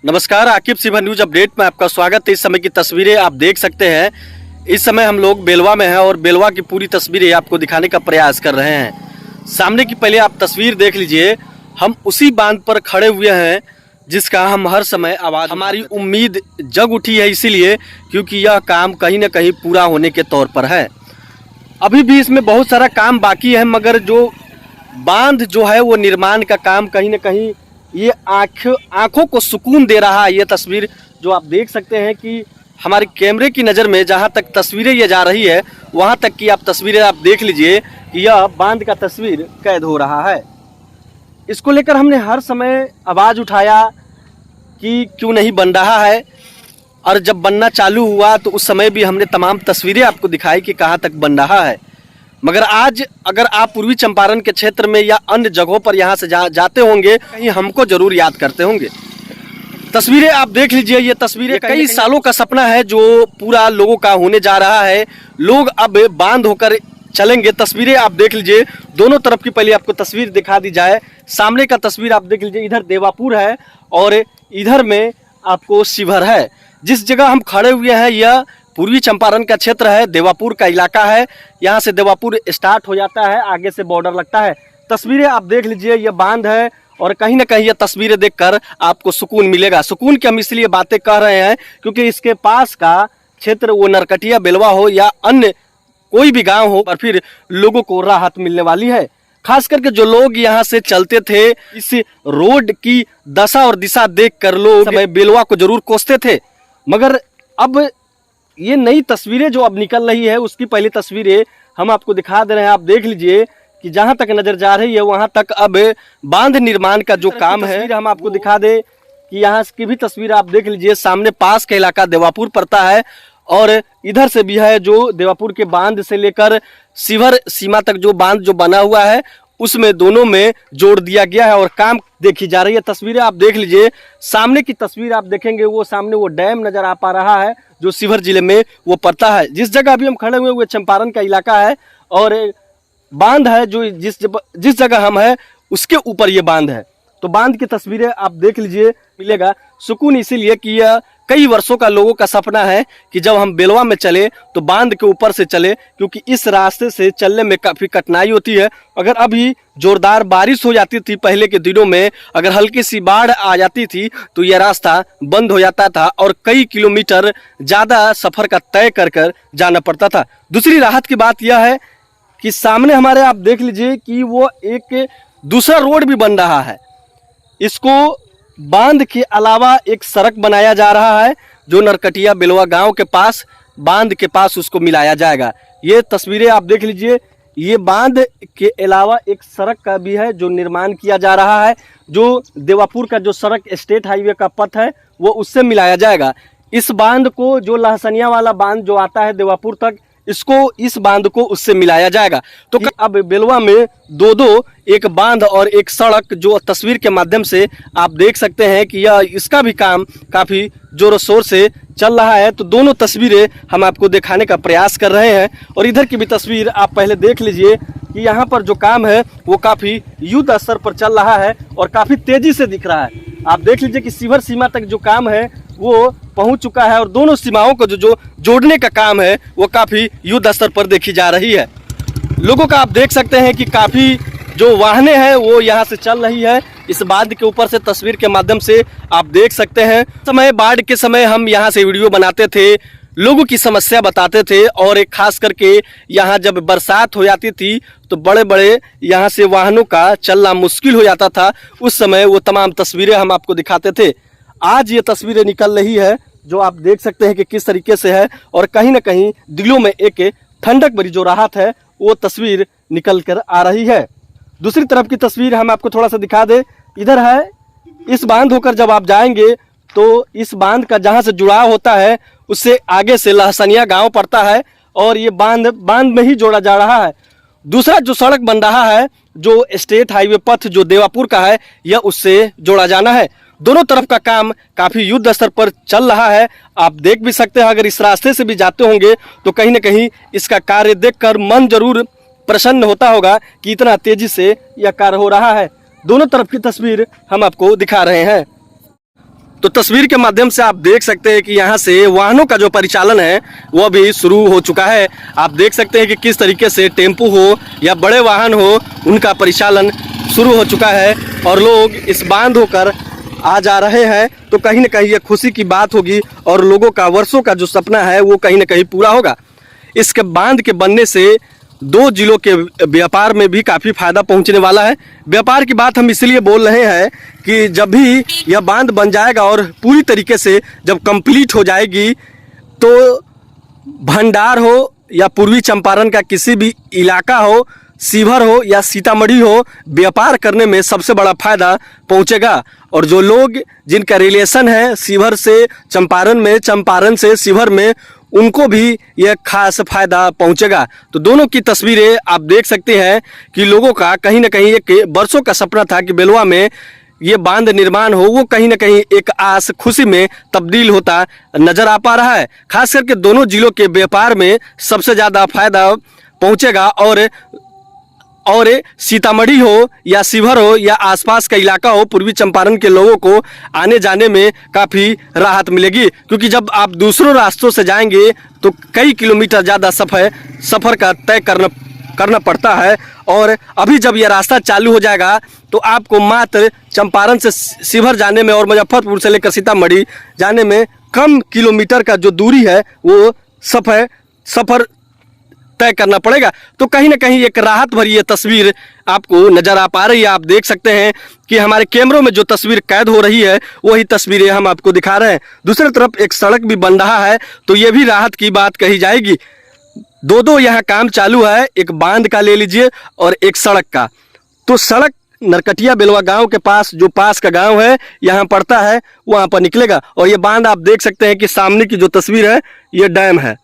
नमस्कार, Aqib सिभा news update में आपका स्वागत है। इस समय की तस्वीरें आप देख सकते हैं। इस समय हम लोग बेलवा में हैं और बेलवा की पूरी तस्वीरें आपको दिखाने का प्रयास कर रहे हैं। सामने की पहले आप तस्वीर देख लीजिए। हम उसी बांध पर खड़े हुए हैं जिसका हम हर समय आवाज़, हमारी उम्मीद जग उठी है इसीलिए क्योंकि यह काम कहीं न कहीं पूरा होने के तौर पर है। अभी भी इसमें बहुत सारा काम बाकी है, मगर जो बांध जो है वो निर्माण का काम कहीं न कहीं ये आँखों को सुकून दे रहा है। ये तस्वीर जो आप देख सकते हैं कि हमारे कैमरे की नज़र में जहाँ तक तस्वीरें ये जा रही है वहाँ तक की आप तस्वीरें आप देख लीजिए कि यह बांध का तस्वीर कैद हो रहा है। इसको लेकर हमने हर समय आवाज़ उठाया कि क्यों नहीं बन रहा है, और जब बनना चालू हुआ तो उस समय भी हमने तमाम तस्वीरें आपको दिखाई कि कहाँ तक बन रहा है। मगर आज अगर आप पूर्वी चंपारण के क्षेत्र में या अन्य जगहों पर यहाँ से जाते होंगे, कहीं हमको जरूर याद करते होंगे। तस्वीरें आप देख लीजिए। ये तस्वीरें कई सालों का सपना है जो पूरा लोगों का होने जा रहा है। लोग अब बांध होकर चलेंगे। तस्वीरें आप देख लीजिए। दोनों तरफ की पहले आपको तस्वीर दिखा दी जाए। सामने का तस्वीर आप देख लीजिए। इधर देवापुर है और इधर में आपको शिवहर है। जिस जगह हम खड़े हुए हैं यह पूर्वी चंपारण का क्षेत्र है, देवापुर का इलाका है। यहाँ से देवापुर स्टार्ट हो जाता है, आगे से बॉर्डर लगता है। तस्वीरें आप देख लीजिए। ये बांध है और कहीं ना कहीं ये तस्वीरें देखकर आपको सुकून मिलेगा। सुकून की हम इसलिए बातें कह रहे हैं क्योंकि इसके पास का क्षेत्र वो नरकटिया बेलवा हो या अन्य कोई भी गाँव हो, पर फिर लोगों को राहत मिलने वाली है। खास करके जो लोग यहाँ से चलते थे, इस रोड की दशा और दिशा देखकर लोग बेलवा को जरूर कोसते थे। मगर अब ये नई तस्वीरें जो अब निकल रही है उसकी पहली तस्वीरें हम आपको दिखा दे रहे हैं। आप देख लीजिए कि जहां तक नजर जा रही है वहां तक अब बांध निर्माण का जो काम है हम आपको दिखा दे कि यहाँ की भी तस्वीर आप देख लीजिए। सामने पास का इलाका देवापुर पड़ता है और इधर से भी है जो देवापुर के बांध से लेकर शिवहर सीमा तक जो बांध जो बना हुआ है उसमें दोनों में जोड़ दिया गया है और काम देखी जा रही है। तस्वीरें आप देख लीजिए। सामने की तस्वीर आप देखेंगे वो सामने वो डैम नजर आ पा रहा है जो शिवहर जिले में वो पड़ता है। जिस जगह अभी हम खड़े हुए वो चंपारण का इलाका है और बांध है जो जिस जगह हम है उसके ऊपर ये बांध है। तो बांध की तस्वीरें आप देख लीजिए। मिलेगा सुकून इसीलिए कि यह कई वर्षों का लोगों का सपना है कि जब हम बेलवा में चले तो बांध के ऊपर से चले, क्योंकि इस रास्ते से चलने में काफ़ी कठिनाई होती है। अगर अभी जोरदार बारिश हो जाती थी पहले के दिनों में, अगर हल्की सी बाढ़ आ जाती थी तो यह रास्ता बंद हो जाता था और कई किलोमीटर ज़्यादा सफ़र का तय कर जाना पड़ता था। दूसरी राहत की बात यह है कि सामने हमारे आप देख लीजिए कि वो एक दूसरा रोड भी बन रहा है। इसको बांध के अलावा एक सड़क बनाया जा रहा है जो नरकटिया बेलवा गांव के पास बांध के पास उसको मिलाया जाएगा। ये तस्वीरें आप देख लीजिए। ये बांध के अलावा एक सड़क का भी है जो निर्माण किया जा रहा है। जो देवापुर का जो सड़क स्टेट हाईवे का पथ है वो उससे मिलाया जाएगा। इस बांध को जो लहसनिया वाला बांध जो आता है देवापुर तक, इसको इस बांध को उससे मिलाया जाएगा। तो अब बेलवा में दो एक बांध और एक सड़क जो तस्वीर के माध्यम से आप देख सकते हैं कि यह इसका भी काम काफ़ी जोरों शोर से चल रहा है। तो दोनों तस्वीरें हम आपको दिखाने का प्रयास कर रहे हैं और इधर की भी तस्वीर आप पहले देख लीजिए कि यहाँ पर जो काम है वो काफ़ी युद्ध स्तर पर चल रहा है और काफ़ी तेज़ी से दिख रहा है। आप देख लीजिए कि शिवहर सीमा तक जो काम है वो पहुंच चुका है और दोनों सीमाओं को जो जोड़ने का काम है वो काफ़ी युद्ध स्तर पर देखी जा रही है। लोगों का आप देख सकते हैं कि काफ़ी जो वाहनें हैं वो यहाँ से चल रही है। इस बांध के ऊपर से तस्वीर के माध्यम से आप देख सकते हैं। समय बाढ़ के समय हम यहाँ से वीडियो बनाते थे, लोगों की समस्या बताते थे और एक खास करके यहाँ जब बरसात हो जाती थी तो बड़े बड़े यहाँ से वाहनों का चलना मुश्किल हो जाता था। उस समय वो तमाम तस्वीरें हम आपको दिखाते थे। आज ये तस्वीरें निकल रही है जो आप देख सकते हैं कि किस तरीके से है और कहीं ना कहीं दिलों में एक ठंडक भरी जो राहत है वो तस्वीर निकल कर आ रही है। दूसरी तरफ की तस्वीर हम आपको थोड़ा सा दिखा दें। इधर है इस बांध होकर जब आप जाएंगे तो इस बांध का जहाँ से जुड़ाव होता है उससे आगे से लहसनिया गांव पड़ता है और ये बांध में ही जोड़ा जा रहा है। दूसरा जो सड़क बन रहा है जो स्टेट हाईवे पथ जो देवापुर का है यह उससे जोड़ा जाना है। दोनों तरफ का काम काफ़ी युद्ध स्तर पर चल रहा है। आप देख भी सकते हैं, अगर इस रास्ते से भी जाते होंगे तो कहीं ना कहीं इसका कार्य देखकर मन जरूर प्रसन्न होता होगा कि इतना तेजी से यह कार्य हो रहा है। दोनों तरफ की तस्वीर हम आपको दिखा रहे हैं। तो तस्वीर के माध्यम से आप देख सकते हैं कि यहाँ से वाहनों का जो परिचालन है वो भी शुरू हो चुका है। आप देख सकते हैं कि किस तरीके से टेम्पो हो या बड़े वाहन हो, उनका परिचालन शुरू हो चुका है और लोग इस बांध होकर आ जा रहे हैं। तो कहीं ना कहीं ये खुशी की बात होगी और लोगों का वर्षों का जो सपना है वो कहीं ना कहीं पूरा होगा। इसके बांध के बनने से दो जिलों के व्यापार में भी काफ़ी फायदा पहुंचने वाला है। व्यापार की बात हम इसलिए बोल रहे हैं कि जब भी यह बांध बन जाएगा और पूरी तरीके से जब कंप्लीट हो जाएगी तो भंडार हो या पूर्वी चंपारण का किसी भी इलाका हो, शिवहर हो या सीतामढ़ी हो, व्यापार करने में सबसे बड़ा फायदा पहुंचेगा। और जो लोग जिनका रिलेशन है शिवहर से चंपारण में, चंपारण से शिवहर में, उनको भी यह खास फायदा पहुंचेगा। तो दोनों की तस्वीरें आप देख सकते हैं कि लोगों का कहीं ना कहीं एक वर्षों का सपना था कि बेलवा में ये बांध निर्माण हो, वो कहीं ना कहीं एक आस खुशी में तब्दील होता नजर आ पा रहा है। खास करके दोनों जिलों के व्यापार में सबसे ज़्यादा फायदा पहुंचेगा और सीतामढ़ी हो या शिवहर हो या आसपास का इलाका हो, पूर्वी चंपारण के लोगों को आने जाने में काफ़ी राहत मिलेगी। क्योंकि जब आप दूसरों रास्तों से जाएंगे तो कई किलोमीटर ज़्यादा सफ़र का तय करना पड़ता है। और अभी जब यह रास्ता चालू हो जाएगा तो आपको मात्र चंपारण से शिवहर जाने में और मुजफ्फरपुर से लेकर सीतामढ़ी जाने में कम किलोमीटर का जो दूरी है वो सफ़र तय करना पड़ेगा। तो कहीं ना कहीं एक राहत भरी ये तस्वीर आपको नज़र आ पा रही है। आप देख सकते हैं कि हमारे कैमरों में जो तस्वीर कैद हो रही है वही तस्वीरें हम आपको दिखा रहे हैं। दूसरी तरफ एक सड़क भी बन रहा है तो ये भी राहत की बात कही जाएगी। दो यहाँ काम चालू है, एक बांध का ले लीजिए और एक सड़क का। तो सड़क नरकटिया बेलवा गांव के पास जो पास का गांव है यहाँ पड़ता है, वहाँ पर निकलेगा। और ये बांध आप देख सकते हैं कि सामने की जो तस्वीर है ये डैम है।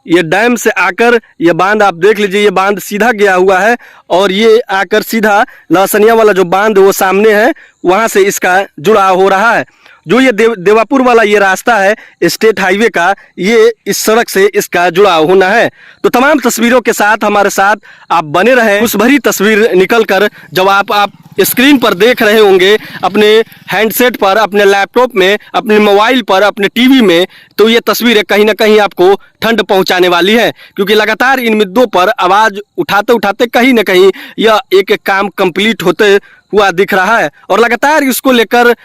ये डैम से आकर ये बांध आप देख लीजिए, ये बांध सीधा गया हुआ है और ये आकर सीधा लहसनिया वाला जो बांध वो सामने है, वहाँ से इसका जुड़ाव हो रहा है। जो ये देवापुर वाला ये रास्ता है स्टेट हाईवे का, ये इस सड़क से इसका जुड़ाव होना है। तो तमाम तस्वीरों के साथ हमारे साथ आप बने रहें। उस भरी तस्वीर निकल कर जब आप स्क्रीन पर देख रहे होंगे अपने हैंडसेट पर, अपने लैपटॉप में, अपने मोबाइल पर, अपने टीवी में, तो ये तस्वीरें कहीं ना कहीं आपको ठंड पहुंचाने वाली है। क्योंकि लगातार इन मुद्दों पर आवाज़ उठाते उठाते कहीं ना कहीं यह एक एक काम कंप्लीट होते हुआ दिख रहा है और लगातार इसको लेकर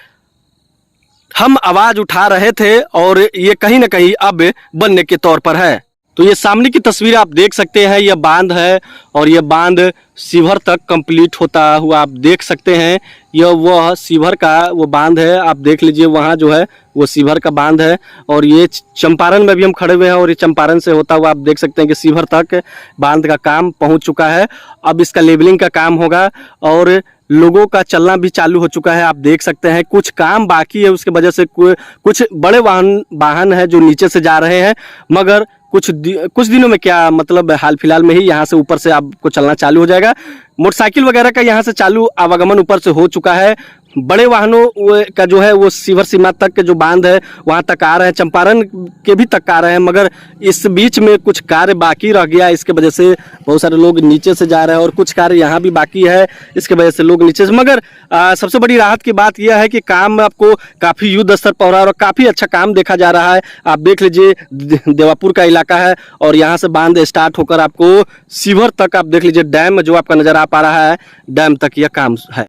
हम आवाज़ उठा रहे थे और ये कहीं ना कहीं अब बनने के तौर पर है। तो ये सामने की तस्वीर आप देख सकते हैं, यह बांध है और यह बांध शिवहर तक कंप्लीट होता हुआ आप देख सकते हैं। यह वह शिवहर का वो बांध है, आप देख लीजिए, वहाँ जो है वो शिवहर का बांध है। और ये चंपारण में भी हम खड़े हुए हैं और ये चंपारण से होता हुआ आप देख सकते हैं कि शिवहर तक बांध का काम पहुँच चुका है। अब इसका लेवलिंग का काम होगा और लोगों का चलना भी चालू हो चुका है। आप देख सकते हैं कुछ काम बाकी है, उसके वजह से कुछ बड़े वाहन है जो नीचे से जा रहे हैं, मगर कुछ दिनों में, क्या मतलब हाल फिलहाल में ही यहाँ से ऊपर से आपको चलना चालू हो जाएगा। मोटरसाइकिल वगैरह का यहाँ से चालू आवागमन ऊपर से हो चुका है। बड़े वाहनों का जो है वो शिवहर सीमा तक के जो बांध है वहाँ तक आ रहे हैं, चंपारण के भी तक आ रहे हैं, मगर इस बीच में कुछ कार्य बाकी रह गया। इसके वजह से बहुत सारे लोग नीचे से जा रहे हैं और कुछ कार्य यहाँ भी बाकी है, इसके वजह से लोग नीचे से। मगर सबसे बड़ी राहत की बात यह है कि काम आपको काफ़ी युद्ध स्तर पर हो रहा है और काफ़ी अच्छा काम देखा जा रहा है। आप देख लीजिए देवापुर का इलाका है और यहाँ से बांध स्टार्ट होकर आपको शिवहर तक, आप देख लीजिए डैम जो आपका नज़र आ पा रहा है, डैम तक यह काम है।